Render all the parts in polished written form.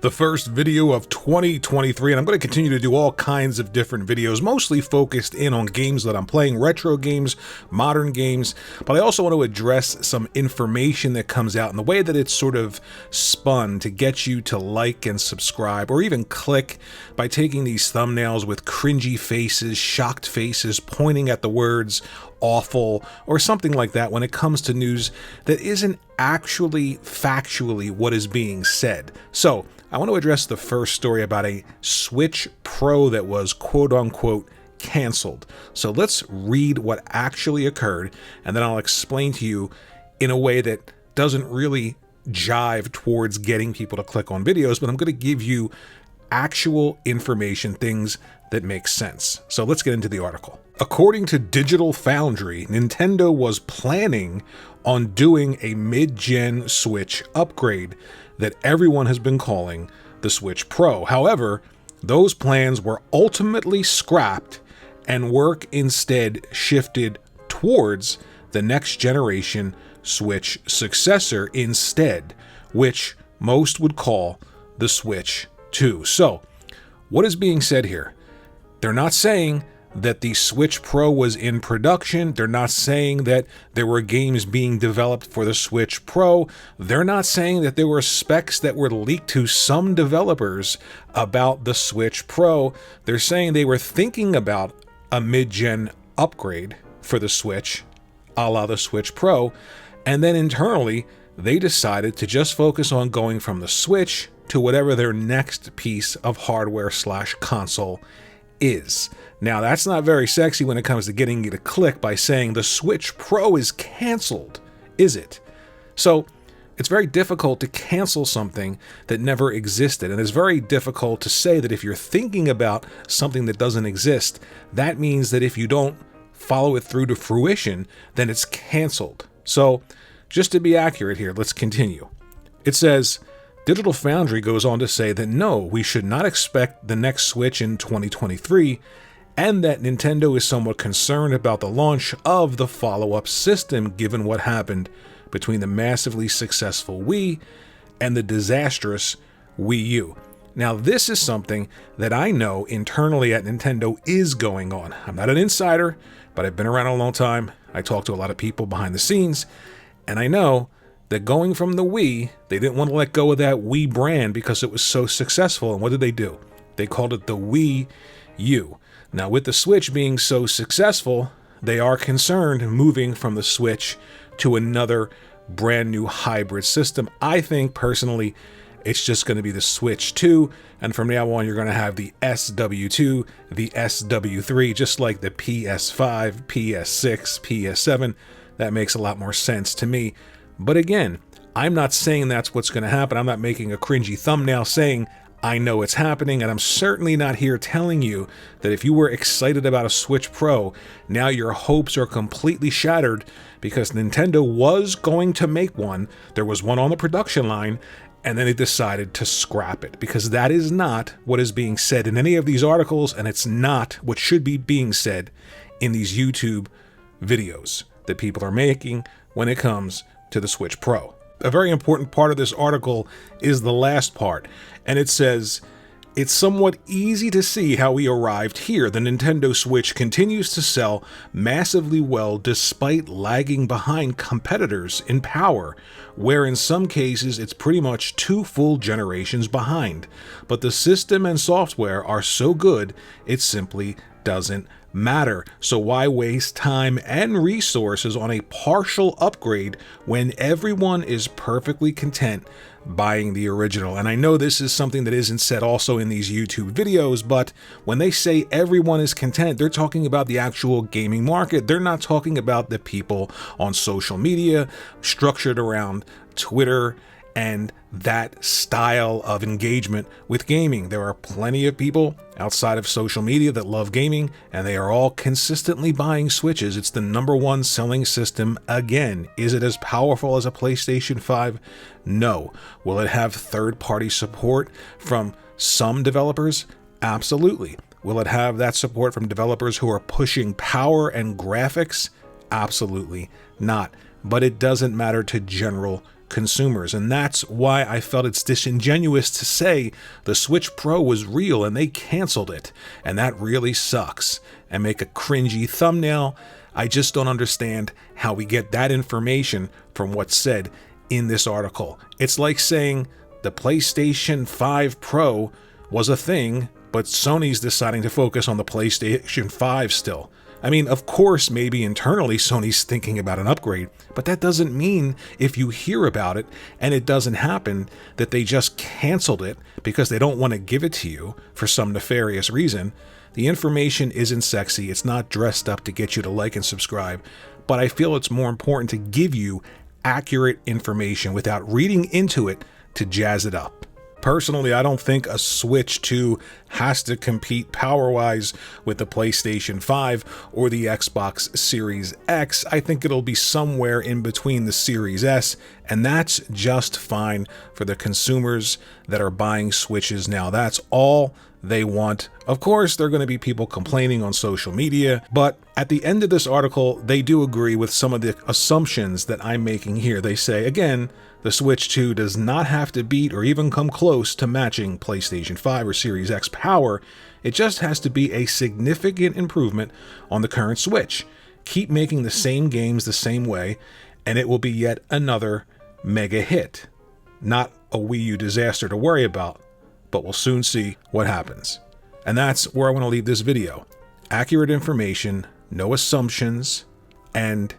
The first video of 2023, and I'm going to continue to do all kinds of different videos, mostly focused in on games that I'm playing, retro games, modern games, but I also want to address some information that comes out and the way that it's sort of spun to get you to like and subscribe, or even click by taking these thumbnails with cringy faces, shocked faces, pointing at the words awful, or something like that when it comes to news that isn't actually factually what is being said. So I want to address the first story about a Switch Pro that was quote-unquote canceled. So let's read what actually occurred, and then I'll explain to you in a way that doesn't really jive towards getting people to click on videos, but I'm going to give you actual information, things that make sense. So let's get into the article. According to Digital Foundry, Nintendo was planning on doing a mid-gen Switch upgrade that everyone has been calling the Switch Pro. However, those plans were ultimately scrapped and work instead shifted towards the next generation Switch successor instead, which most would call the Switch 2. So, what is being said here? They're not saying that the Switch Pro was in production. They're not saying that there were games being developed for the Switch Pro. They're not saying that there were specs that were leaked to some developers about the Switch Pro. They're saying they were thinking about a mid-gen upgrade for the Switch, a la the Switch Pro, and then internally, they decided to just focus on going from the Switch to whatever their next piece of hardware/console is. Now, that's not very sexy when it comes to getting you to click by saying the Switch Pro is canceled, is it? So it's very difficult to cancel something that never existed, and it's very difficult to say that if you're thinking about something that doesn't exist, that means that if you don't follow it through to fruition, then it's canceled. So just to be accurate here, let's continue. It says, Digital Foundry goes on to say that no, we should not expect the next Switch in 2023, and that Nintendo is somewhat concerned about the launch of the follow-up system given what happened between the massively successful Wii and the disastrous Wii U. Now, this is something that I know internally at Nintendo is going on. I'm not an insider, but I've been around a long time. I talk to a lot of people behind the scenes, and I know that going from the Wii, they didn't want to let go of that Wii brand because it was so successful. And what did they do? They called it the Wii U. Now, with the Switch being so successful, they are concerned moving from the Switch to another brand new hybrid system. I think personally, it's just going to be the Switch 2. And from now on, you're going to have the SW2, the SW3, just like the PS5, PS6, PS7. That makes a lot more sense to me. But again, I'm not saying that's what's going to happen. I'm not making a cringy thumbnail saying I know it's happening, and I'm certainly not here telling you that if you were excited about a Switch Pro, now your hopes are completely shattered because Nintendo was going to make one. There was one on the production line, and then they decided to scrap it because that is not what is being said in any of these articles, and it's not what should be being said in these YouTube videos that people are making when it comes to the Switch Pro. A very important part of this article is the last part, and it says, it's somewhat easy to see how we arrived here. The Nintendo Switch continues to sell massively well despite lagging behind competitors in power, where in some cases it's pretty much 2 full generations behind. But the system and software are so good, it simply doesn't matter. So why waste time and resources on a partial upgrade when everyone is perfectly content buying the original? And I know this is something that isn't said also in these YouTube videos, but when they say everyone is content, they're talking about the actual gaming market. They're not talking about the people on social media structured around Twitter and that style of engagement with gaming. There are plenty of people outside of social media that love gaming, and they are all consistently buying Switches. It's the #1 selling system again. Is it as powerful as a PlayStation 5? No. Will it have third-party support from some developers? Absolutely. Will it have that support from developers who are pushing power and graphics? Absolutely not. But it doesn't matter to general consumers. And that's why I felt it's disingenuous to say the Switch Pro was real and they canceled it. And that really sucks. And make a cringy thumbnail. I just don't understand how we get that information from what's said in this article. It's like saying the PlayStation 5 Pro was a thing, but Sony's deciding to focus on the PlayStation 5 still. I mean, of course, maybe internally Sony's thinking about an upgrade, but that doesn't mean if you hear about it and it doesn't happen that they just canceled it because they don't want to give it to you for some nefarious reason. The information isn't sexy, it's not dressed up to get you to like and subscribe, but I feel it's more important to give you accurate information without reading into it to jazz it up. Personally, I don't think a Switch 2 has to compete power-wise with the PlayStation 5 or the Xbox Series X. I think it'll be somewhere in between the Series S, and that's just fine for the consumers that are buying Switches now. That's all they want. Of course, there are going to be people complaining on social media, but at the end of this article, they do agree with some of the assumptions that I'm making here. They say, again, the Switch 2 does not have to beat or even come close to matching PlayStation 5 or Series X power. It just has to be a significant improvement on the current Switch. Keep making the same games the same way, and it will be yet another mega hit. Not a Wii U disaster to worry about, but we'll soon see what happens. And that's where I want to leave this video. Accurate information, no assumptions, and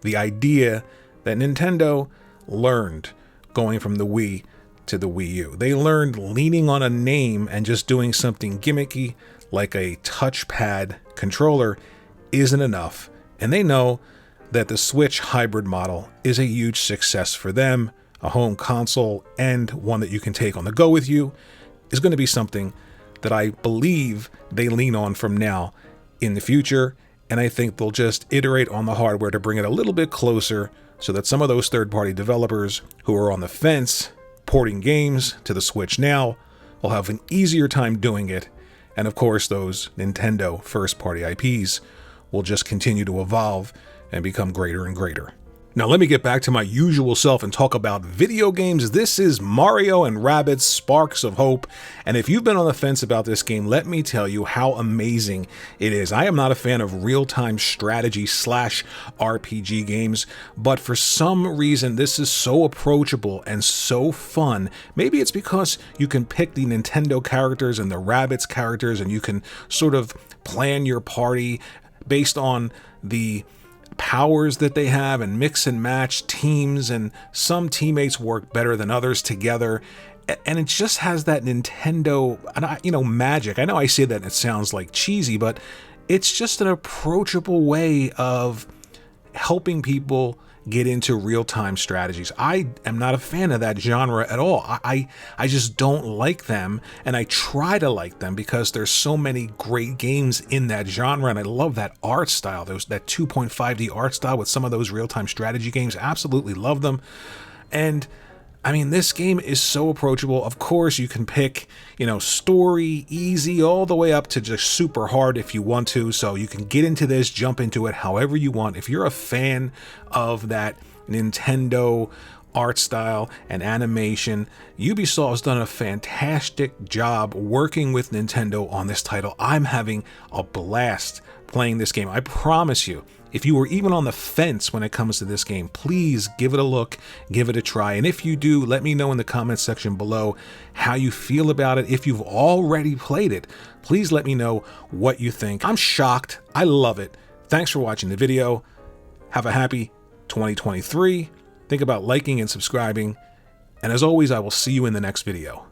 the idea that Nintendo learned going from the Wii to the Wii U. They learned leaning on a name and just doing something gimmicky like a touchpad controller isn't enough. And they know that the Switch hybrid model is a huge success for them. A home console and one that you can take on the go with you is going to be something that I believe they lean on from now in the future. And I think they'll just iterate on the hardware to bring it a little bit closer so that some of those third-party developers who are on the fence porting games to the Switch now will have an easier time doing it. And of course, those Nintendo first-party IPs will just continue to evolve and become greater and greater. Now let me get back to my usual self and talk about video games. This is Mario and Rabbids Sparks of Hope, and if you've been on the fence about this game, let me tell you how amazing it is. I am not a fan of real-time strategy / RPG games, but for some reason this is so approachable and so fun. Maybe it's because you can pick the Nintendo characters and the Rabbids characters, and you can sort of plan your party based on the powers that they have and mix and match teams, and some teammates work better than others together, and it just has that Nintendo, magic. I know I say that and it sounds like cheesy, but it's just an approachable way of helping people get into real-time strategies. I am not a fan of that genre at all. I just don't like them, and I try to like them because there's so many great games in that genre, and I love that art style, that 2.5D art style with some of those real-time strategy games. Absolutely love them. And I mean, this game is so approachable. Of course, you can pick, story, easy, all the way up to just super hard if you want to. So you can get into this, jump into it however you want. If you're a fan of that Nintendo art style and animation, Ubisoft has done a fantastic job working with Nintendo on this title. I'm having a blast playing this game. I promise you. If you were even on the fence when it comes to this game, please give it a look, give it a try. And if you do, let me know in the comments section below how you feel about it. If you've already played it, please let me know what you think. I'm shocked. I love it. Thanks for watching the video. Have a happy 2023. Think about liking and subscribing. And as always, I will see you in the next video.